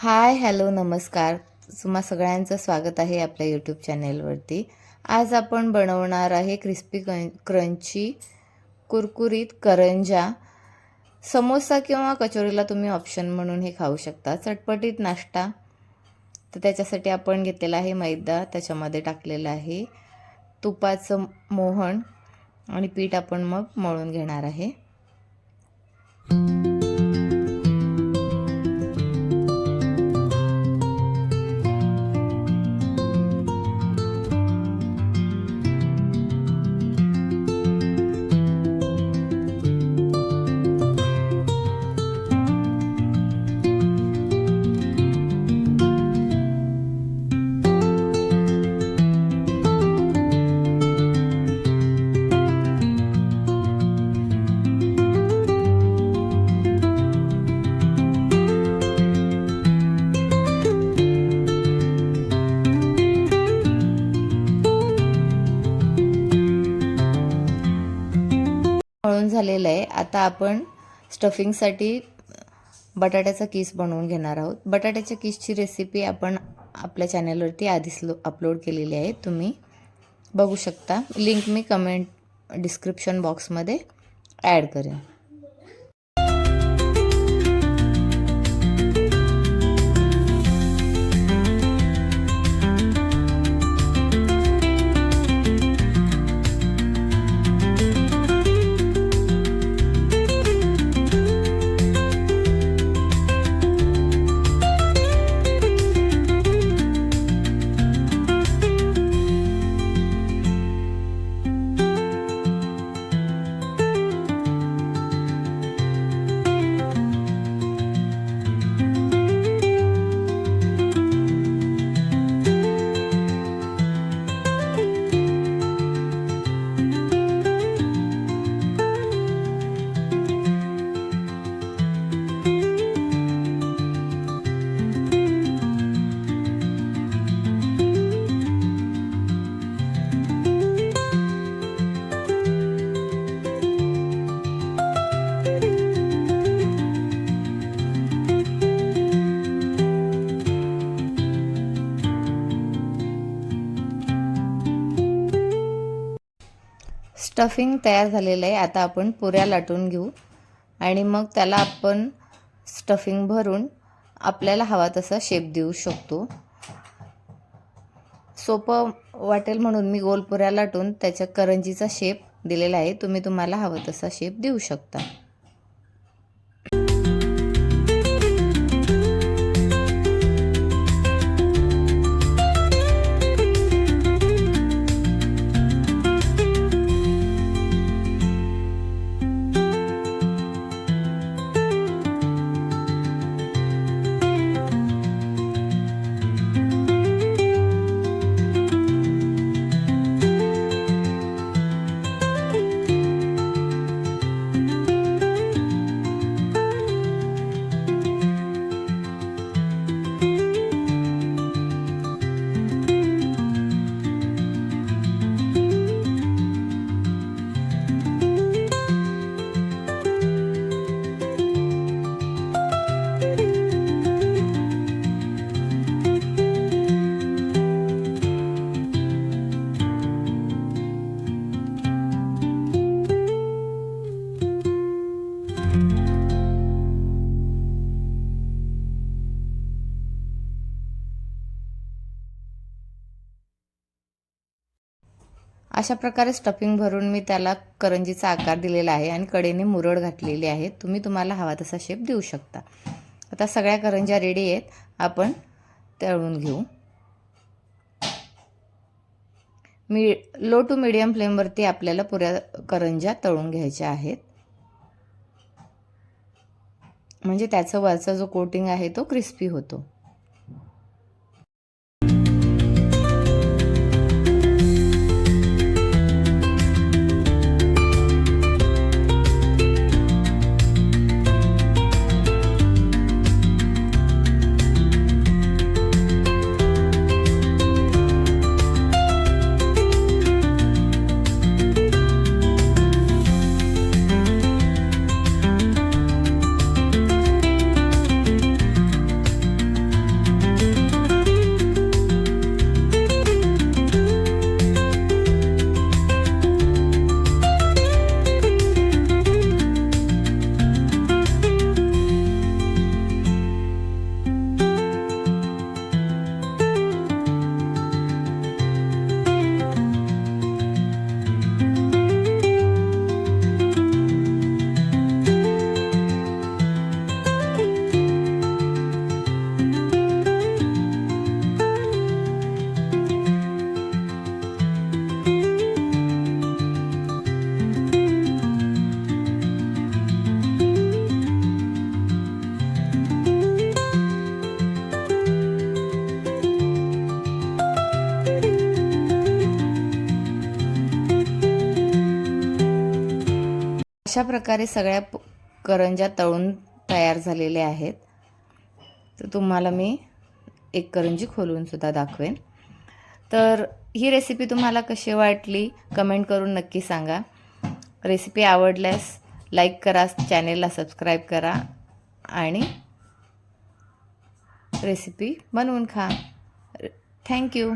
हाय, hello, नमस्कार. तुम्हा सगळ्यांचं स्वागत आहे आपल्या यूट्यूब चॅनेलवरती. आज आपण बनवणार आहे क्रिस्पी क्रंची कुरकुरीत करंजा. समोसा किंवा कचोरीला तुम्ही ऑप्शन म्हणून हे खाऊ शकता. चटपटीत नाश्ता. तर त्याच्यासाठी आपण घेतलेला आहे मैदा, त्याच्यामध्ये टाकलेलं आहे तुपाचं मोहन आणि पीठ आपण मग मळून घेणार आहे. मळून झालेलं आहे. आता आपण स्टफिंगसाठी बटाट्याचा किस बनवून घेणार आहोत. बटाट्याच्या किसची रेसिपी आपण आपल्या चॅनलवरती आधीच अपलोड केलेली आहे, तुम्ही बघू शकता. लिंक मी कमेंट डिस्क्रिप्शन बॉक्समध्ये ॲड करेन. स्टफिंग तयार झालेलं आहे. आता आपण पुऱ्या लाटून घेऊ आणि मग त्याला आपण स्टफिंग भरून आपल्याला हवा तसा शेप देऊ शकतो. सोपं वाटेल म्हणून मी गोल पुऱ्या लाटून त्याच्या करंजीचा शेप दिलेला आहे. तुम्हाला हवा तसा शेप देऊ शकता. अशा प्रकारे स्टफिंग भरून मी त्याला करंजीचा आकार दिलेला आहे आणि कडेने मुरड घातलेली आहे. तुम्हाला हवा तसा शेप देऊ शकता. आता सगळ्या करंज्या रेडी आहेत. आपण तळून घेऊ. लो टू मीडियम फ्लेमवरती आपल्याला पुऱ्या करंज्या तळून घ्यायच्या आहेत, म्हणजे त्याचा वरचा जो कोटिंग आहे तो क्रिस्पी होतो. अशा प्रकारे सगळ्या करंज्या तळून तयार झालेल्या आहेत. तर तुम्हाला मी एक करंजी खोलूनसुद्धा दाखवेन. तर ही रेसिपी तुम्हाला कशी वाटली कमेंट करून नक्की सांगा. रेसिपी आवडल्यास लाईक करा, चॅनेलला सबस्क्राईब करा आणि रेसिपी बनवून खा. थँक्यू.